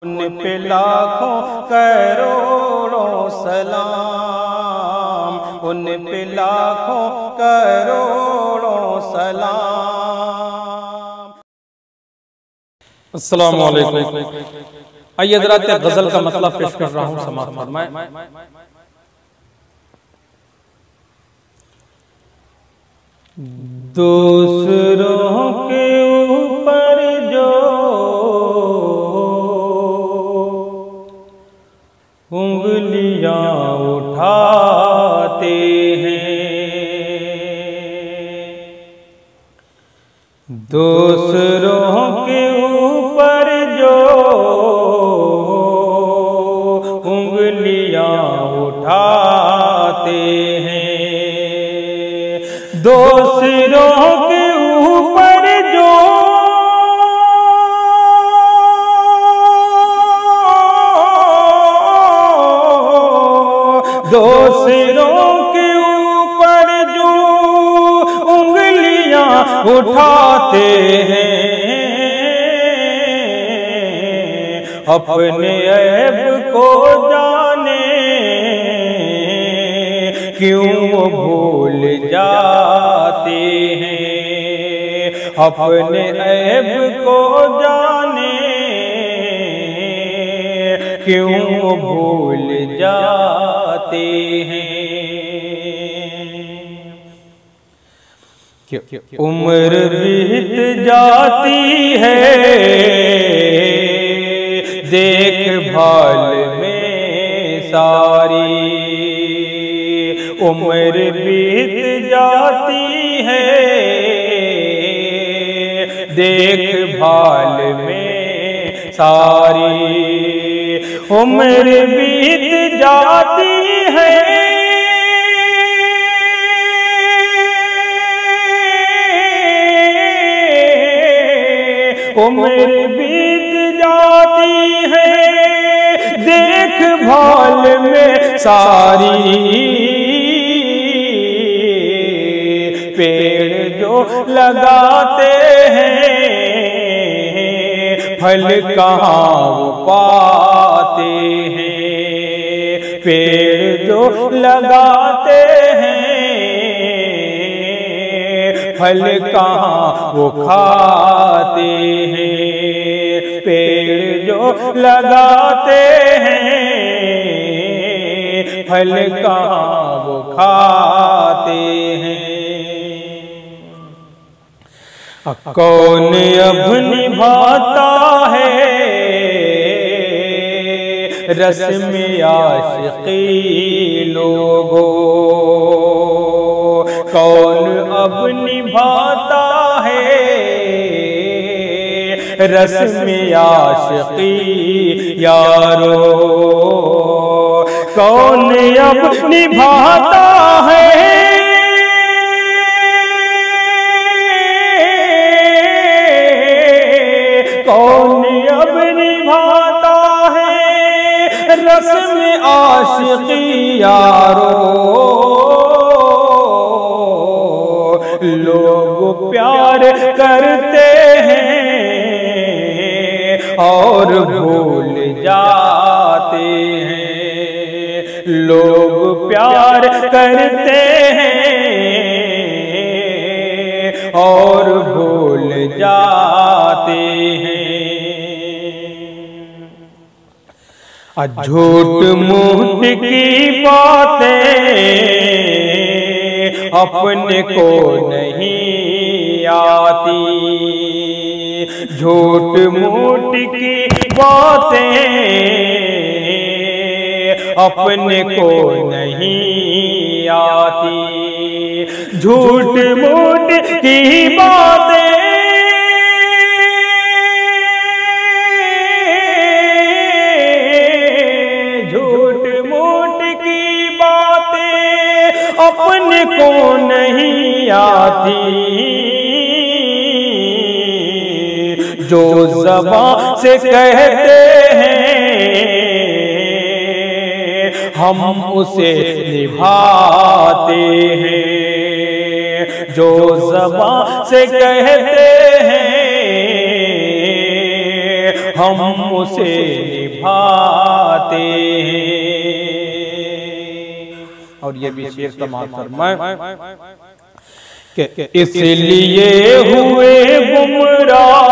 उन पे लाखों करोड़ों सलाम, उन पे लाखों करोड़ों सलाम। अस्सलामु अलैकुम। आइए हज़रात गजल का मतलब पेश कर रहा हूँ, समाअत फरमाएं। दूसरों के ऊपर जो उंगलियां उठाते हैं, दूसरों के ऊपर जो उंगलियां उठाते हैं, दूसरों के ऊपर जो दूसरों के ऊपर जो उंगलियां उठाते हैं, अपने ऐब को जाने क्यों वो भूल जाते हैं, अपने ऐब को जाने क्यों वो भूल जाते हैं। उम्र बीत जाती है देखभाल में सारी, उम्र बीत जाती है देखभाल में सारी, उम्र बीत जाती है उम्र बीत जाती है देखभाल में सारी, पेड़ जो लगाते हैं फल कहाँ वो पाते हैं, पेड़ जो लगाते हैं फल कहाँ वो खाते हैं, पेड़ जो लगाते हैं फल कहाँ वो खाते हैं। कौन अब निभाता है रस्म आशिकी लोगों, कौन अब निभाता है रस्म आशिकी यारो, कौन अब निभाता है कौन अब निभाता है रस्म आशिकी यारो, लोग प्यार करते हैं और भूल जाते हैं, लोग प्यार करते हैं और भूल जाते हैं। झूठ मूठ की बातें अपने को नहीं आती, झूठ मूठ की बातें अपने को नहीं आती, झूठ मूठ की बातें अपने को नहीं आती, जो ज़बान से कहते हैं हम उसे निभाते हैं, जो ज़बान से कहते हैं हम उसे निभाते हैं। और ये भी शेर समाप्त फरमाए कि इसलिए हुए गुमराह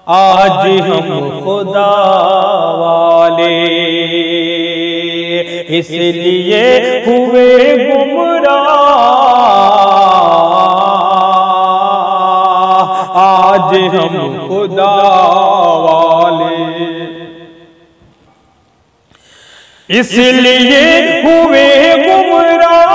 आज हम खुदा वाले, इसलिए हुए गुमराह आज हम खुदा वाले, इसलिए हुए गुमराह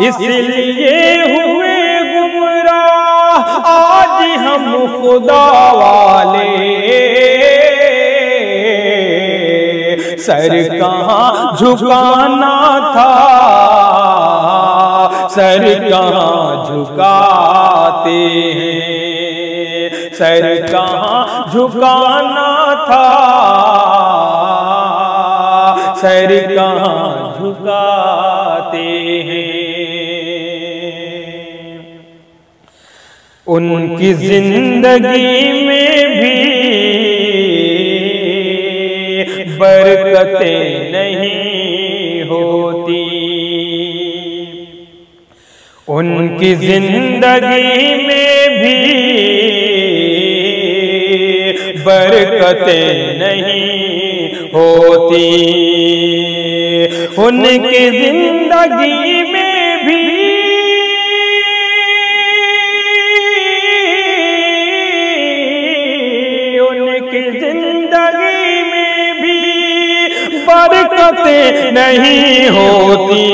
इसलिए हुए गुमराह आज हम खुदा वाले, सर कहाँ झुकाना था सर कहाँ झुकाते हैं, सर कहाँ झुकाना था सर कहाँ झुकाते हैं। उनकी जिंदगी में भी बरकतें नहीं होती, उनकी जिंदगी में भी बरकतें नहीं होती, उनकी जिंदगी में भी उनकी जिंदगी में भी बरकतें नहीं होती,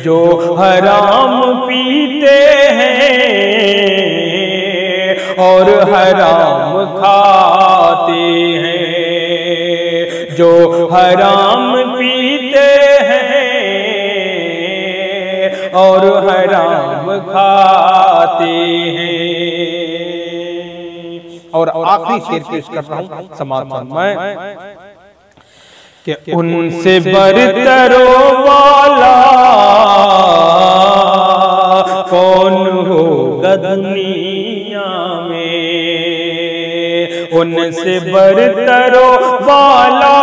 जो हराम पीते हैं और हराम खाते हैं, जो हराम पीते हैं और हराम खाते हैं। और आखिरी शेर पेश कर रहा हूं समाप्त मैं कि उनसे बरतरो वाला कौन होगा दुनिया में, उनसे बरतरो वाला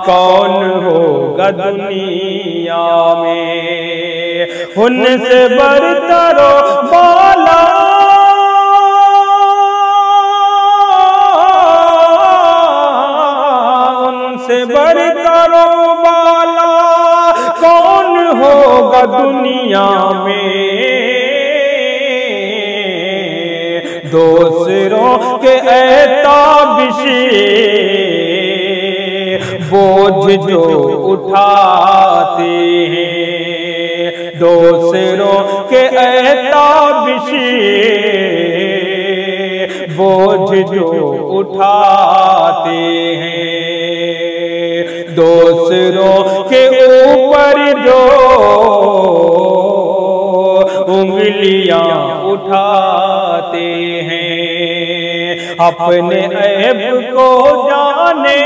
कौन होगा दुनिया में, उनसे बरतरो वाला बरतरो वाला कौन होगा दुनिया में, दूसरों के ऐताबिश बोझ जो उठाते हैं, दूसरों के ऐताबिश बोझ जो उठाते हैं, दूसरों के ऊपर जो उंगलियां उठाते हैं, अपने ऐब को जाने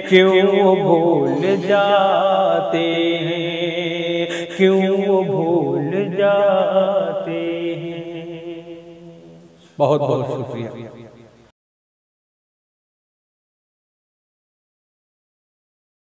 क्यों भूल जाते हैं, क्यों भूल जाते हैं। बहुत बहुत शुक्रिया।